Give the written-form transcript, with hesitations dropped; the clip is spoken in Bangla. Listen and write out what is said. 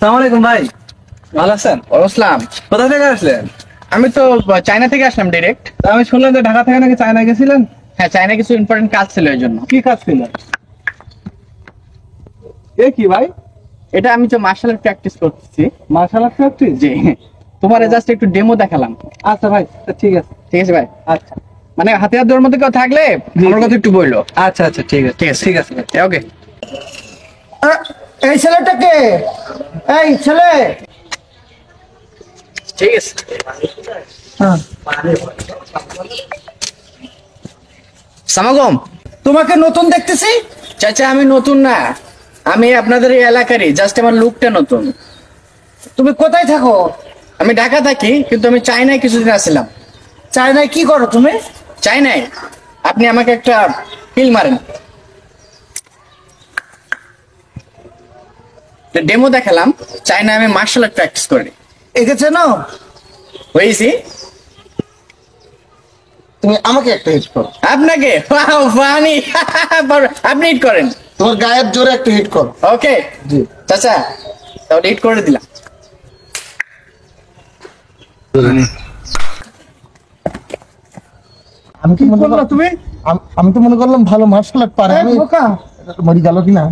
আসসালামু আলাইকুম ভাই, ভালো আছেন? আসসালাম। কোথা থেকে আসলেন? আমি তো চায়না থেকে আসলাম ডিরেক্ট। তা আমি শুনলাম যে ঢাকা থেকে নাকি চায়না গেছিলেন। হ্যাঁ, চায়না কিছু ইম্পর্টেন্ট কাজ ছিল এই জন্য। কি কাজ ছিল? এ কি ভাই? এটা আমি তো মার্শাল আর্ট প্র্যাকটিস করতেছি। Martial art practice? জি, তোমার জাস্ট একটু ডেমো দেখালাম। আচ্ছা ভাই, তা ঠিক আছে। ঠিক আছে ভাই, আচ্ছা মানে হাতিয়ার দৌড়ের মধ্যে কেউ থাকলে আমার কথা একটু বললো। আচ্ছা আচ্ছা, ঠিক আছে ঠিক আছে, ঠিক আছে ভাই। ওকে। এই ছেলেটাকে, এই ছেলে, ঠিক আছে। সামাগম তোমাকে নতুন দেখতেছি। চাচা, আমি নতুন না, আমি আপনাদের এই এলাকারই, জাস্ট আমার লুকটা নতুন। তুমি কোথায় থাকো? আমি ঢাকা থাকি, কিন্তু আমি চায়নায় কিছুদিন আসছিলাম। চায়নায় কি করো তুমি? চায়নায় আপনি আমাকে একটা ফিল মারেন, ডেমো দেখালাম। চায়নায় আমি মার্শাল আর্ট প্র্যাকটিস করি। একে চেনো? হয়েছি। তুমি আমাকে একটা হিট করো। আপনাকে ফানি আপনি হিট করেন। তোমার গায়ের জোরে একটা হিট করো। ওকে জি। চাচা, তাহলে হিট করে দিলাম। আমি কি মনে করলাম তুমি, আমি তো মনে করলাম ভালো মার্শাল আর্ট পারে। আমি মরি গেল কিনা।